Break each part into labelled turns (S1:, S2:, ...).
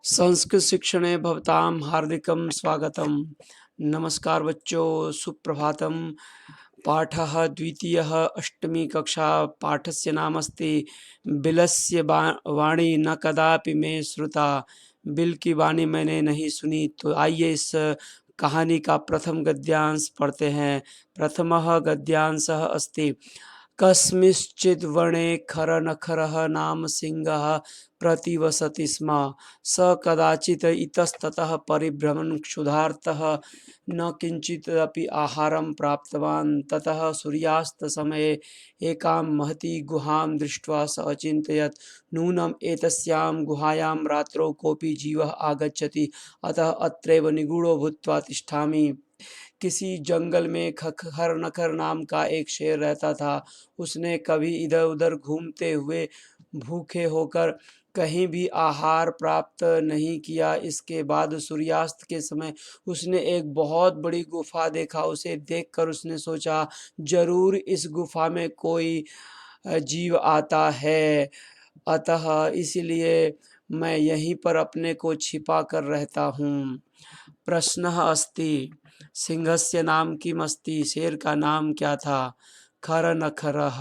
S1: संस्कृत शिक्षणे भवतां हार्दिकं स्वागतम्। नमस्कार बच्चों, सुप्रभातम। पाठः द्वितीयः, अष्टमी कक्षा। पाठस्य नाम अस्ति बिलस्य वाणी न कदापि मे श्रुता। बिल की वाणी मैंने नहीं सुनी। तो आइए इस कहानी का प्रथम गद्यांश पढ़ते हैं। प्रथमः गद्यांशः अस्ति कस्मिंश्चित् वने खरनखरः नाम सिंहः प्रतिवसति स्म। स कदाचित् इतस्ततः परिभ्रमन् क्षुधार्तः न किञ्चिदपि आहारं प्राप्तवान्। ततः सूर्यास्तसमये एकां महती गुहां दृष्ट्वा स अचिन्तयत्, नूनम् एतस्यां गुहायां रात्रौ कोऽपि जीवः आगच्छति, अतः अत्रैव निगूढो भूत्वा तिष्ठामि। किसी जंगल में खर नखर नाम का एक शेर रहता था। उसने कभी इधर उधर घूमते हुए भूखे होकर कहीं भी आहार प्राप्त नहीं किया। इसके बाद सूर्यास्त के समय उसने एक बहुत बड़ी गुफा देखा। उसे देखकर उसने सोचा, जरूर इस गुफा में कोई जीव आता है, अतः इसलिए मैं यहीं पर अपने को छिपा कर रहता हूँ। प्रश्नः अस्ति सिंहस्य नाम किम् अस्ति। शेर का नाम क्या था। खरनखरः।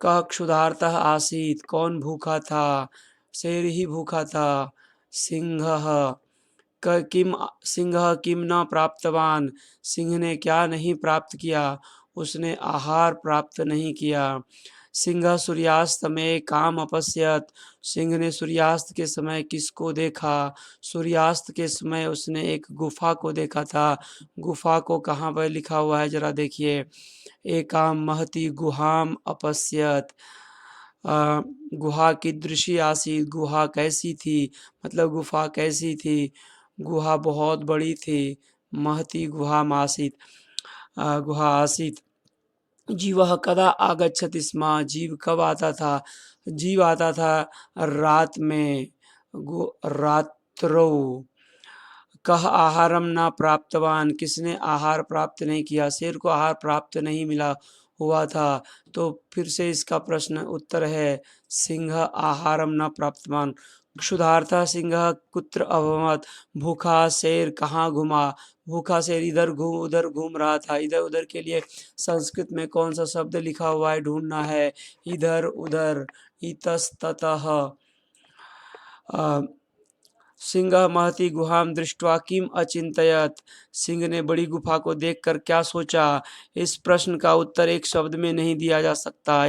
S1: कः क्षुधार्तः आसीत्। कौन भूखा था। शेर ही भूखा था। सिंहः सिंहः किम न प्राप्तवान। सिंह ने क्या नहीं प्राप्त किया। उसने आहार प्राप्त नहीं किया। सिंह सूर्यास्त में काम अपश्यत। सिंह ने सूर्यास्त के समय किसको देखा। सूर्यास्त के समय उसने एक गुफा को देखा था। गुफा को कहाँ पर लिखा हुआ है जरा देखिए। एकाम महती गुहाम अपश्यत। गुहा कीदृशी आसीत्। गुहा कैसी थी, मतलब गुफा कैसी थी। गुहा बहुत बड़ी थी। महती गुहाम आसीत्, गुहा आसीत्। जीवः कदा आगच्छति स्म। जीव कब आता था। जीव आता था रात में, रात्रौ। कह आहारम न प्राप्तवान। किसने आहार प्राप्त नहीं किया। शेर को आहार प्राप्त नहीं मिला हुआ था। तो फिर से इसका प्रश्न उत्तर है सिंह आहारम न प्राप्तवान। क्षुधार्था सिंह कुत्र अभवत्। भूखा शेर कहाँ घुमा। भूखा शेर इधर उधर घूम रहा था। इधर उधर के लिए संस्कृत में कौन सा शब्द लिखा हुआ है ढूंढना है। इधर उधर, इतस्ततः। सिंह महती गुहाम दृष्ट्वा किम अचिंतयत। सिंह ने बड़ी गुफा को देखकर क्या सोचा। इस प्रश्न का उत्तर एक शब्द में नहीं दिया जा सकता।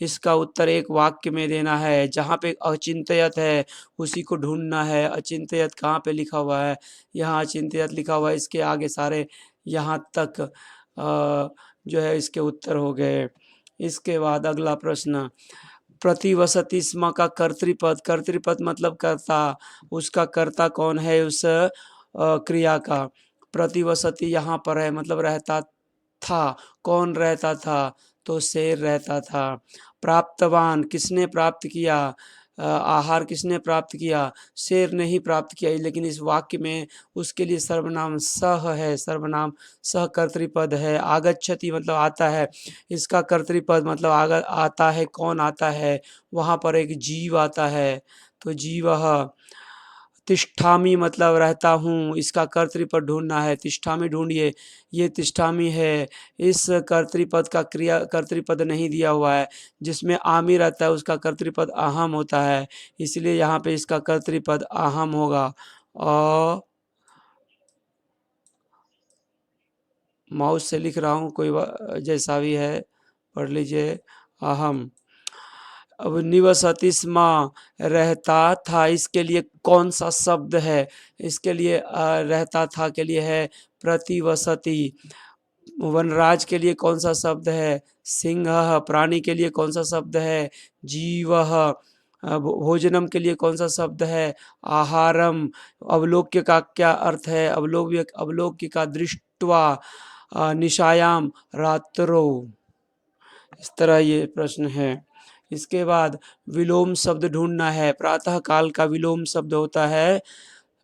S1: इसका उत्तर एक वाक्य में देना है। जहाँ पे अचिंतयत है उसी को ढूंढना है। अचिंतयत कहाँ पे लिखा हुआ है। यहाँ अचिंतयत लिखा हुआ है। इसके आगे सारे यहाँ तक जो है इसके उत्तर हो गए। इसके बाद अगला प्रश्न, प्रतिवसति स्म का कर्तृपद। कर्तृपद मतलब कर्ता। उसका कर्ता कौन है उस क्रिया का। प्रतिवसति यहाँ पर है मतलब रहता था। कौन रहता था, तो शेर रहता था। प्राप्तवान किसने प्राप्त किया। आहार किसने प्राप्त किया। शेर ने ही प्राप्त किया। लेकिन इस वाक्य में उसके लिए सर्वनाम सह है। सर्वनाम सह कर्तृपद है। आगच्छति मतलब आता है। इसका कर्तृपद मतलब आता है। कौन आता है, वहाँ पर एक जीव आता है। तो जीवः। तिष्ठामि मतलब रहता हूँ। इसका कर्तृपद ढूंढना है। तिष्ठामि ढूंढिए। ये तिष्ठामि है। इस कर्तृपद का कर्तृपद नहीं दिया हुआ है। जिसमें आमी रहता है उसका कर्तृपद अहम होता है। इसलिए यहाँ पे इसका कर्तृपद अहम होगा। माउस से लिख रहा हूँ, कोई जैसा भी है पढ़ लीजिए। अहम। अब निवसति स्म रहता था, इसके लिए कौन सा शब्द है। इसके लिए रहता था के लिए है प्रतिवसति। वनराज के लिए कौन सा शब्द है, सिंह। प्राणी के लिए कौन सा शब्द है, जीवः। भोजनम के लिए कौन सा शब्द है, आहारम। अवलोक्य का क्या अर्थ है, अवलोक्य का दृष्ट्वा। निशायाम रात्रो। इस तरह ये प्रश्न है। इसके बाद विलोम शब्द ढूंढना है। प्रातः काल का विलोम शब्द होता है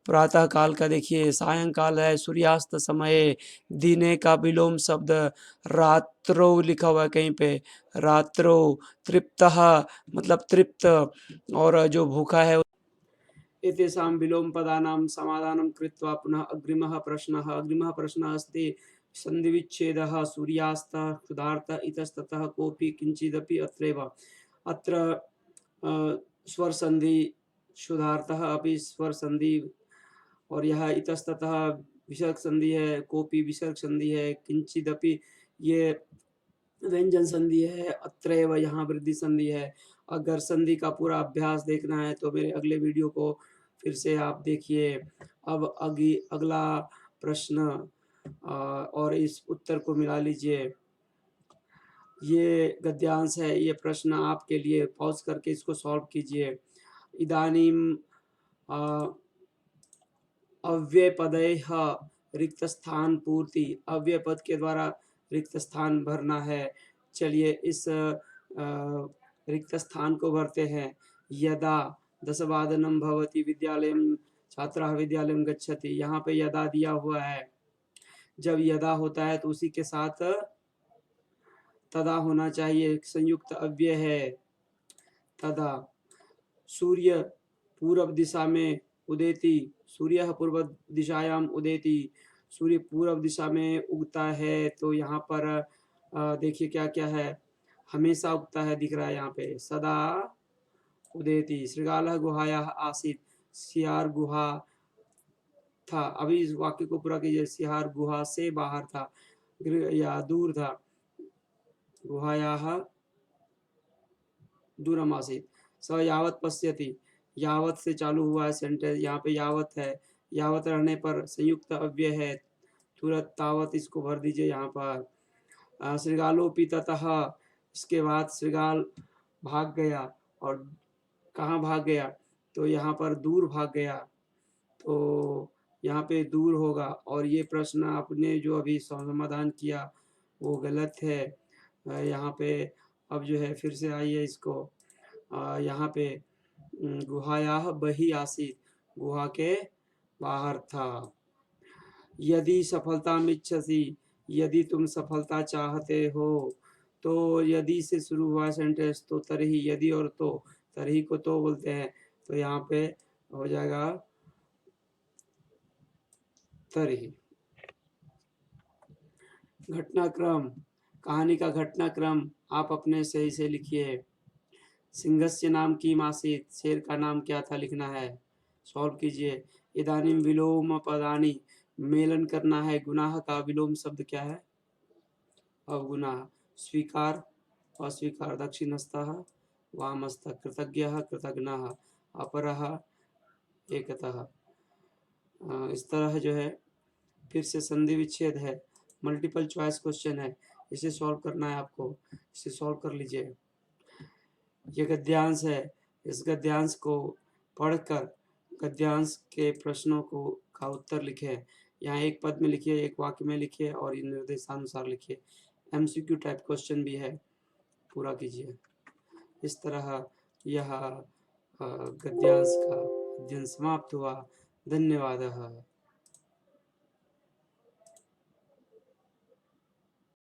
S1: प्रातः काल का देखिए, सायंकाल है, सूर्यास्त समय, दिने का विलोम शब्द, रात्रौ लिखा हुआ है कहीं पे, रात्रौ, तृप्तः मतलब तृप्त, और जो भूखा है एतेषां विलोमपदानां समाधानं कृत्वा पुनः अग्रिमः प्रश्नः अस्ति सन्धिविच्छेदः सूर्यास्तः क्षुधार्तः इतस्ततः कोऽपि किञ्चिदपि अत्रैव। अत्र स्वरसन्धि, क्षुधार्तः अपि स्वरसन्धि, और यह इतस्ततः विसर्ग संधि है, कोऽपि विसर्ग संधि है, किंचिदपि ये व्यंजन संधि है, अत्रैव यहाँ वृद्धि संधि है। अगर संधि का पूरा अभ्यास देखना है तो मेरे अगले वीडियो को फिर से आप देखिए। अब अगला प्रश्न और इस उत्तर को मिला लीजिए। ये गद्यांश है, ये प्रश्न आपके लिए, पॉज करके इसको सॉल्व कीजिए। इदानीम अव्यय पदैः रिक्त स्थान पूर्ति, अव्यय पद के द्वारा रिक्त स्थान भरना है। चलिए इस रिक्त स्थान को भरते हैं। यदा 10 वादनम भवति विद्यालयम छात्रः विद्यालयम गच्छति, यहाँ पे यदा दिया हुआ है। जब यदा होता है तो उसी के साथ तदा होना चाहिए, संयुक्त अव्यय है तदा। सूर्य पूर्व दिशा में उदेति, सूर्य पूर्व दिशायाम उदेति, सूर्य पूर्व दिशा में उगता है। तो यहाँ पर देखिए क्या क्या है, हमेशा उगता है दिख रहा है यहाँ पे, सदा उदेति। श्रृगालः गुहायाः आसीत्, सियार गुहा था। अभी इस वाक्य को पूरा कीजिए, सियार गुहा से बाहर था या दूर था, गुहायाः दूरम आसीत्। स यावत पश्यति, यावत से चालू हुआ है सेंटेंस, यहाँ पे यावत है, यावत रहने पर संयुक्त अव्यय है, तुरंत तावत इसको भर दीजिए यहाँ पर। श्रृगालोपि ततः, इसके बाद श्रृगाल भाग गया, और कहाँ भाग गया, तो यहाँ पर दूर भाग गया, तो यहाँ पे दूर होगा। और ये प्रश्न आपने जो अभी समाधान किया वो गलत है। यहाँ पे अब जो है फिर से आइए इसको, यहाँ पे गुहायाः बहि आसीत्, गुहा के बाहर था। यदि सफलता मिच्छसि, यदि तुम सफलता चाहते हो, तो यदि से शुरू हुआ सेंटेंस, तो तरही, यदि और तो, तरही को तो बोलते हैं, तो यहाँ पे हो जाएगा तरही। घटनाक्रम, कहानी का घटनाक्रम आप अपने सही से लिखिए। सिंहस्य नाम की मासीत, शेर का नाम क्या था लिखना है, सॉल्व कीजिए। इदानीम विलोम पदानी, मेलन करना है। गुनाह का विलोम शब्द क्या है, अवगुनाह। स्वीकार, अस्वीकार। दक्षिणस्थः, वामस्थः। कृतज्ञः, कृतघ्नः। अपरः, एकतः। इस तरह जो है फिर से संधि विच्छेद है, मल्टीपल चॉइस क्वेश्चन है, इसे सॉल्व करना है आपको, इसे सॉल्व कर लीजिए। ये गद्यांश है, इस गद्यांश को पढ़कर गद्यांश के प्रश्नों को का उत्तर लिखे। यहाँ एक पद में लिखिए, एक वाक्य में लिखिए, और इन निर्देशानुसार लिखिए। एमसीक्यू टाइप क्वेश्चन भी है, पूरा कीजिए। इस तरह यह गद्यांश का अध्ययन समाप्त हुआ। धन्यवाद।